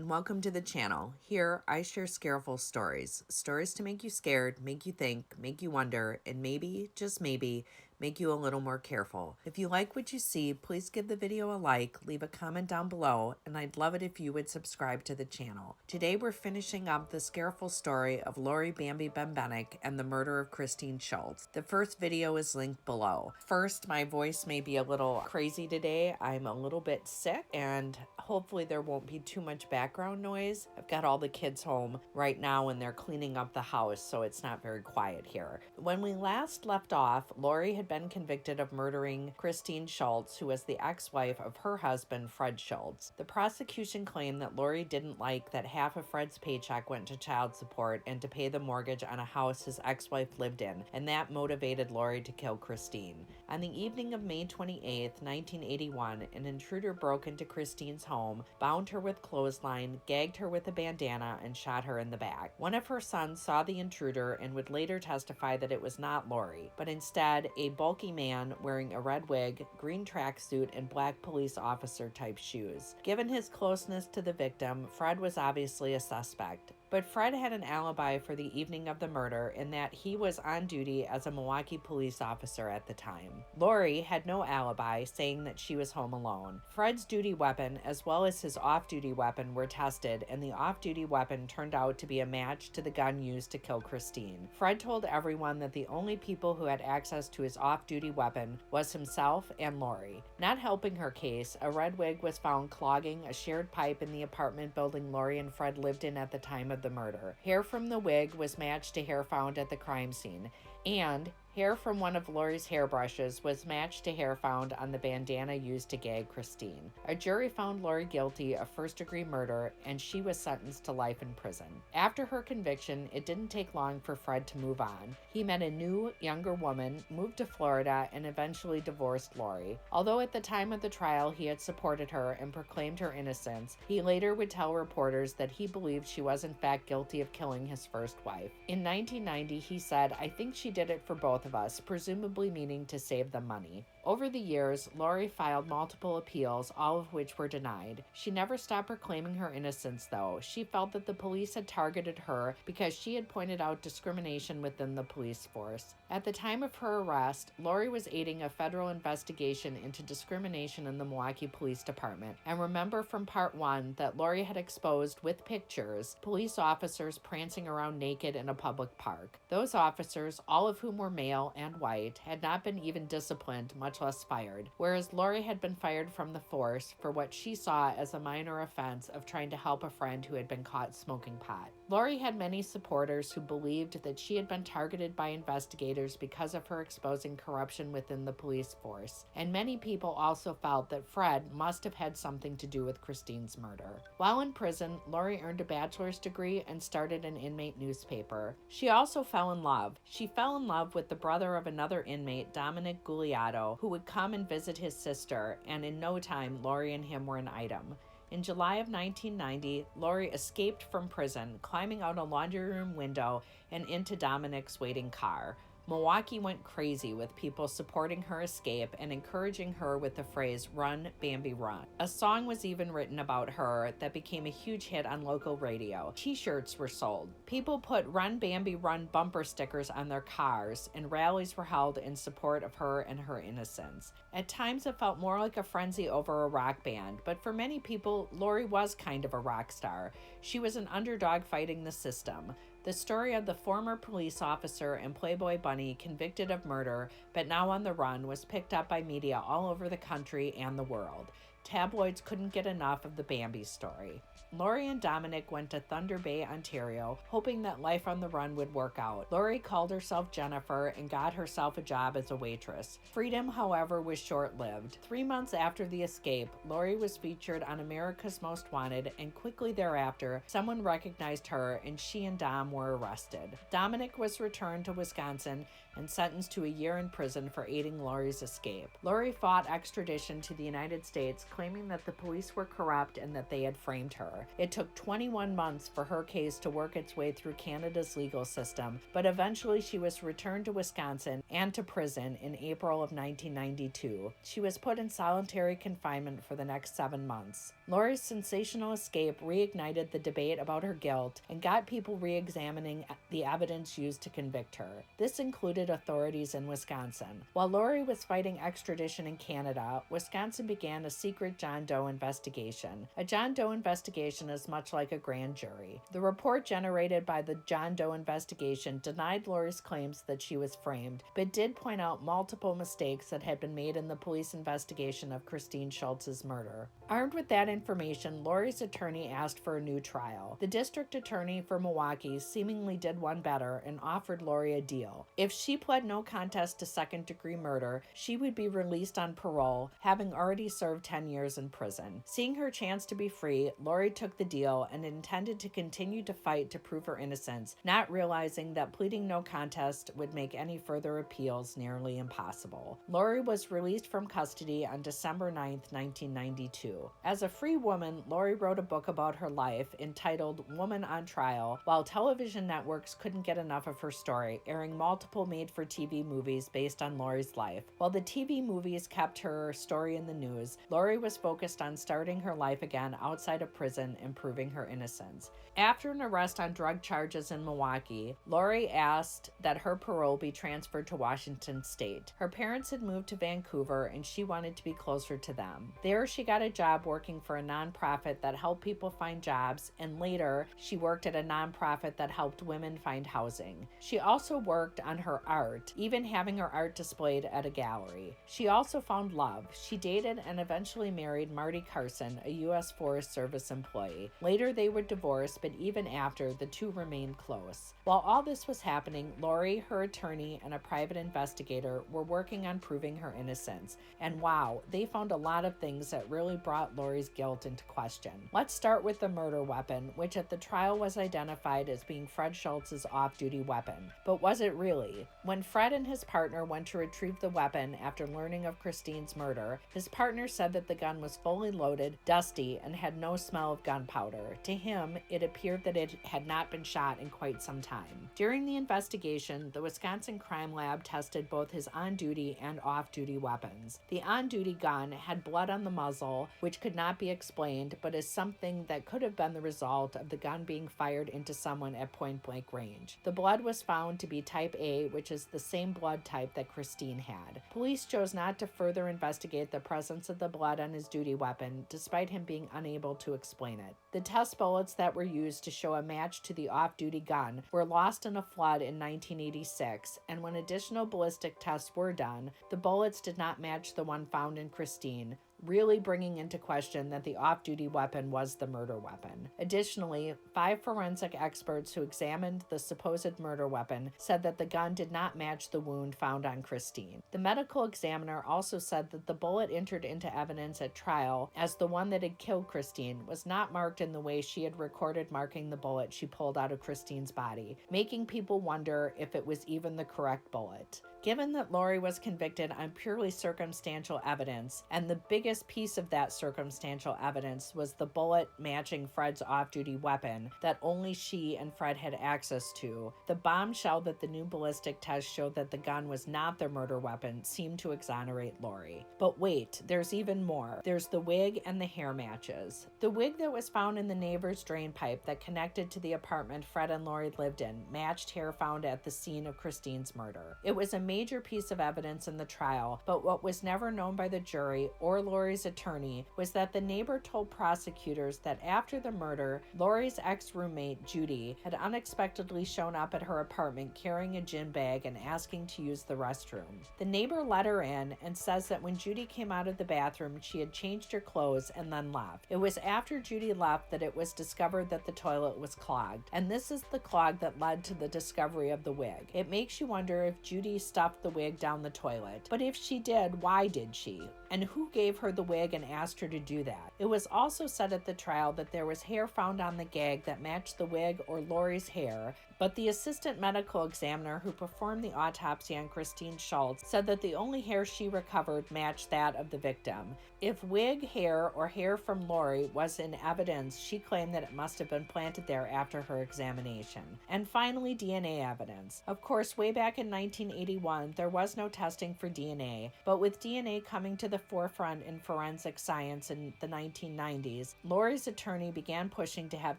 and welcome to the channel. Here, I share Scareful stories. Stories to make you scared, make you think, make you wonder, and maybe, just maybe, make you a little more careful. If you like what you see, please give the video a like, leave a comment down below, and I'd love it if you would subscribe to the channel. Today we're finishing up the Scareful story of Laurie Bambi Bembenek and the murder of Christine Schultz. The first video is linked below. First, my voice may be a little crazy today. I'm a little bit sick, and hopefully there won't be too much background noise. I've got all the kids home right now and they're cleaning up the house, so it's not very quiet here. When we last left off, Laurie had been convicted of murdering Christine Schultz, who was the ex-wife of her husband, Fred Schultz. The prosecution claimed that Laurie didn't like that half of Fred's paycheck went to child support and to pay the mortgage on a house his ex-wife lived in, and that motivated Laurie to kill Christine. On the evening of May 28, 1981, an intruder broke into Christine's home, bound her with clothesline, gagged her with a bandana, and shot her in the back. One of her sons saw the intruder and would later testify that it was not Laurie, but instead a bulky man wearing a red wig, green tracksuit, and black police officer type shoes. Given his closeness to the victim, Fred was obviously a suspect. But Fred had an alibi for the evening of the murder in that he was on duty as a Milwaukee police officer at the time. Laurie had no alibi, saying that she was home alone. Fred's duty weapon as well as his off-duty weapon were tested, and the off-duty weapon turned out to be a match to the gun used to kill Christine. Fred told everyone that the only people who had access to his off-duty weapon was himself and Laurie. Not helping her case, a red wig was found clogging a shared pipe in the apartment building Laurie and Fred lived in at the time of the murder. Hair from the wig was matched to hair found at the crime scene, and hair from one of Laurie's hairbrushes was matched to hair found on the bandana used to gag Christine. A jury found Laurie guilty of first-degree murder, and she was sentenced to life in prison. After her conviction, it didn't take long for Fred to move on. He met a new, younger woman, moved to Florida, and eventually divorced Laurie. Although at the time of the trial he had supported her and proclaimed her innocence, he later would tell reporters that he believed she was in fact guilty of killing his first wife. In 1990, he said, "I think she did it for both of us," presumably meaning to save them money. Over the years, Laurie filed multiple appeals, all of which were denied. She never stopped proclaiming her innocence, though. She felt that the police had targeted her because she had pointed out discrimination within the police force. At the time of her arrest, Laurie was aiding a federal investigation into discrimination in the Milwaukee Police Department. And remember from part 1 that Laurie had exposed, with pictures, police officers prancing around naked in a public park. Those officers, all of whom were male and white, had not been even disciplined, much less fired, whereas Laurie had been fired from the force for what she saw as a minor offense of trying to help a friend who had been caught smoking pot. Laurie had many supporters who believed that she had been targeted by investigators because of her exposing corruption within the police force, and many people also felt that Fred must have had something to do with Christine's murder. While in prison, Laurie earned a bachelor's degree and started an inmate newspaper. She also fell in love. She fell in love with the brother of another inmate, Dominic Guglielmo, who would come and visit his sister, and in no time, Laurie and him were an item. In July of 1990, Laurie escaped from prison, climbing out a laundry room window and into Dominic's waiting car. Milwaukee went crazy with people supporting her escape and encouraging her with the phrase, "Run, Bambi, run." A song was even written about her that became a huge hit on local radio. T-shirts were sold. People put "Run, Bambi, run" bumper stickers on their cars, and rallies were held in support of her and her innocence. At times it felt more like a frenzy over a rock band, but for many people, Laurie was kind of a rock star. She was an underdog fighting the system. The story of the former police officer and Playboy bunny convicted of murder, but now on the run, was picked up by media all over the country and the world. Tabloids couldn't get enough of the Bambi story. Laurie and Dominic went to Thunder Bay, Ontario, hoping that life on the run would work out. Laurie called herself Jennifer and got herself a job as a waitress. Freedom, however, was short-lived. 3 months after the escape, Laurie was featured on America's Most Wanted, and quickly thereafter, someone recognized her and she and Dom were arrested. Dominic was returned to Wisconsin and sentenced to a year in prison for aiding Laurie's escape. Laurie fought extradition to the United States, claiming that the police were corrupt and that they had framed her. It took 21 months for her case to work its way through Canada's legal system, but eventually she was returned to Wisconsin and to prison in April of 1992. She was put in solitary confinement for the next 7 months. Laurie's sensational escape reignited the debate about her guilt and got people re-examining the evidence used to convict her. This included authorities in Wisconsin. While Laurie was fighting extradition in Canada, Wisconsin began a secret John Doe investigation. A John Doe investigation is much like a grand jury. The report generated by the John Doe investigation denied Laurie's claims that she was framed, but did point out multiple mistakes that had been made in the police investigation of Christine Schultz's murder. Armed with that information, Laurie's attorney asked for a new trial. The district attorney for Milwaukee seemingly did one better and offered Laurie a deal. If she pled no contest to second-degree murder, she would be released on parole, having already served 10 years in prison. Seeing her chance to be free, Laurie took the deal and intended to continue to fight to prove her innocence, not realizing that pleading no contest would make any further appeals nearly impossible. Laurie was released from custody on December 9, 1992. As a free woman, Laurie wrote a book about her life entitled Woman on Trial, while television networks couldn't get enough of her story, airing multiple made-for-TV movies based on Laurie's life. While the TV movies kept her story in the news, Laurie was focused on starting her life again outside of prison and proving her innocence. After an arrest on drug charges in Milwaukee, Laurie asked that her parole be transferred to Washington State. Her parents had moved to Vancouver and she wanted to be closer to them. There, she got a job working for a nonprofit that helped people find jobs, and later, she worked at a nonprofit that helped women find housing. She also worked on her art, even having her art displayed at a gallery. She also found love. She dated and eventually married Marty Carson, a U.S. Forest Service employee. Later, they were divorced, but even after, the two remained close. While all this was happening, Laurie, her attorney, and a private investigator were working on proving her innocence. And wow, they found a lot of things that really brought Laurie's guilt into question. Let's start with the murder weapon, which at the trial was identified as being Fred Schultz's off-duty weapon. But was it really? When Fred and his partner went to retrieve the weapon after learning of Christine's murder, his partner said that the gun was fully loaded, dusty, and had no smell of gunpowder. To him, it appeared that it had not been shot in quite some time. During the investigation, the Wisconsin Crime Lab tested both his on-duty and off-duty weapons. The on-duty gun had blood on the muzzle, which could not be explained, but is something that could have been the result of the gun being fired into someone at point-blank range. The blood was found to be type A, which is the same blood type that Christine had. Police chose not to further investigate the presence of the blood on his duty weapon, despite him being unable to explain it. The test bullets that were used to show a match to the off-duty gun were lost in a flood in 1986, and when additional ballistic tests were done, the bullets did not match the one found in Christine, really bringing into question that the off-duty weapon was the murder weapon. Additionally, 5 forensic experts who examined the supposed murder weapon said that the gun did not match the wound found on Christine. The medical examiner also said that the bullet entered into evidence at trial as the one that had killed Christine was not marked in the way she had recorded marking the bullet she pulled out of Christine's body, making people wonder if it was even the correct bullet. Given that Laurie was convicted on purely circumstantial evidence, and the biggest piece of that circumstantial evidence was the bullet matching Fred's off-duty weapon that only she and Fred had access to, the bombshell that the new ballistic test showed that the gun was not their murder weapon seemed to exonerate Laurie. But wait, there's even more. There's the wig and the hair matches. The wig that was found in the neighbor's drain pipe that connected to the apartment Fred and Laurie lived in matched hair found at the scene of Christine's murder. It was a major piece of evidence in the trial, but what was never known by the jury or Laurie's attorney was that the neighbor told prosecutors that after the murder, Laurie's ex-roommate, Judy, had unexpectedly shown up at her apartment carrying a gym bag and asking to use the restroom. The neighbor let her in and says that when Judy came out of the bathroom, she had changed her clothes and then left. It was after Judy left that it was discovered that the toilet was clogged, and this is the clog that led to the discovery of the wig. It makes you wonder if Judy stuffed the wig down the toilet. But if she did, why did she? and who gave her the wig and asked her to do that. It was also said at the trial that there was hair found on the gag that matched the wig or Laurie's hair, but the assistant medical examiner who performed the autopsy on Christine Schultz said that the only hair she recovered matched that of the victim. If wig hair or hair from Laurie was in evidence, she claimed that it must have been planted there after her examination. And finally, DNA evidence. Of course, way back in 1981, there was no testing for DNA, but with DNA coming to the forefront in forensic science in the 1990s, Laurie's attorney began pushing to have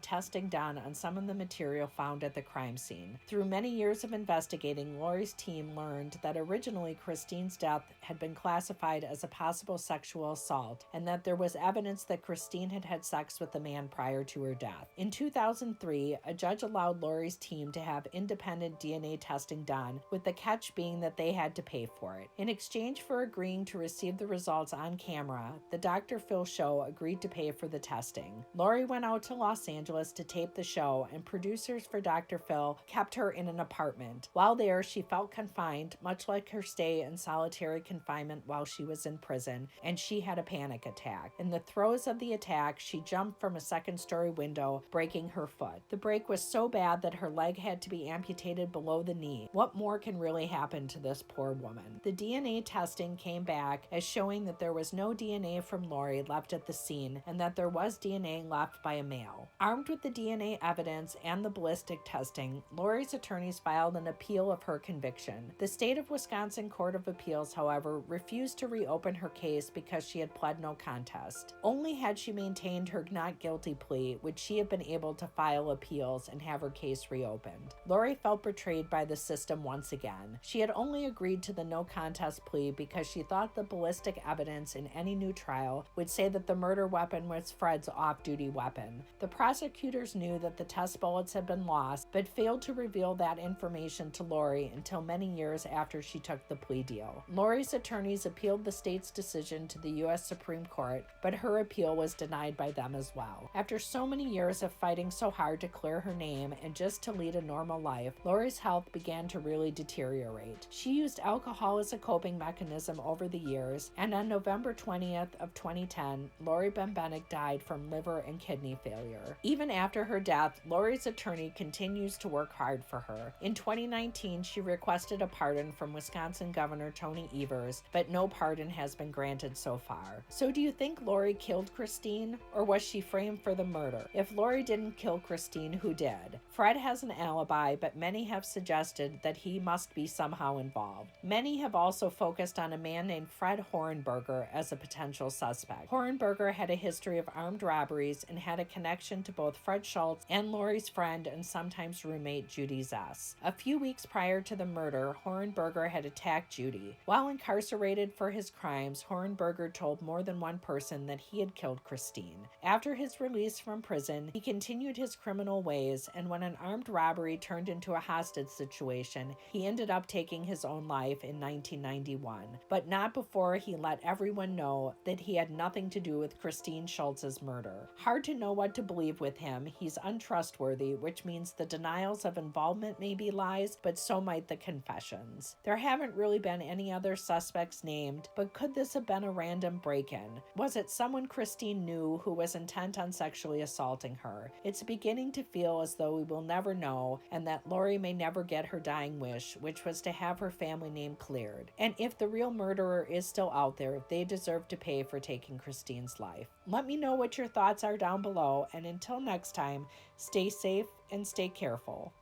testing done on some of the material found at the crime scene. Through many years of investigating, Laurie's team learned that originally Christine's death had been classified as a possible sexual assault, and that there was evidence that Christine had had sex with the man prior to her death. In 2003, a judge allowed Laurie's team to have independent DNA testing done, with the catch being that they had to pay for it. In exchange for agreeing to receive the results on camera, the Dr. Phil show agreed to pay for the testing. Laurie went out to Los Angeles to tape the show, and producers for Dr. Phil kept her in an apartment. While there, she felt confined, much like her stay in solitary confinement while she was in prison, and she had a panic attack. In the throes of the attack, she jumped from a second-story window, breaking her foot. The break was so bad that her leg had to be amputated below the knee. What more can really happen to this poor woman? The DNA testing came back as showing that there was no DNA from Laurie left at the scene, and that there was DNA left by a male. Armed with the DNA evidence and the ballistic testing, Laurie's attorneys filed an appeal of her conviction. The state of Wisconsin Court of Appeals, however, refused to reopen her case because she had pled no contest. Only had she maintained her not guilty plea would she have been able to file appeals and have her case reopened. Laurie felt betrayed by the system once again. She had only agreed to the no contest plea because she thought the ballistic evidence in any new trial would say that the murder weapon was Fred's off-duty weapon. The prosecutors knew that the test bullets had been lost, but failed to reveal that information to Laurie until many years after she took the plea deal. Laurie's attorneys appealed the state's decision to the U.S. Supreme Court, but her appeal was denied by them as well. After so many years of fighting so hard to clear her name and just to lead a normal life, Laurie's health began to really deteriorate. She used alcohol as a coping mechanism over the years, and on November 20th of 2010, Laurie Bembenek died from liver and kidney failure. Even after her death, Laurie's attorney continues to work hard for her. In 2019, she requested a pardon from Wisconsin Governor Tony Evers, but no pardon has been granted so far. So do you think Laurie killed Christine, or was she framed for the murder? If Laurie didn't kill Christine, who did? Fred has an alibi, but many have suggested that he must be somehow involved. Many have also focused on a man named Fred Horenberger as a potential suspect. Horenberger had a history of armed robberies and had a connection to both Fred Schultz and Laurie's friend and sometimes roommate Judy Zess. A few weeks prior to the murder, Horenberger had attacked Judy. While incarcerated for his crimes, Horenberger told more than one person that he had killed Christine. After his release from prison, he continued his criminal ways, and when an armed robbery turned into a hostage situation, he ended up taking his own life in 1991, but not before he let everyone know that he had nothing to do with Christine Schultz's murder. Hard to know what to believe with him. He's untrustworthy, which means the denials of involvement may be lies, but so might the confessions. There haven't really been any other suspects named, but could this have been a random break-in? Was it someone Christine knew who was intent on sexually assaulting her? It's beginning to feel as though we will never know, and that Laurie may never get her dying wish, which was to have her family name cleared. And if the real murderer is still out there, they deserve to pay for taking Christine's life. Let me know what your thoughts are down below, and until next time, stay safe and stay careful.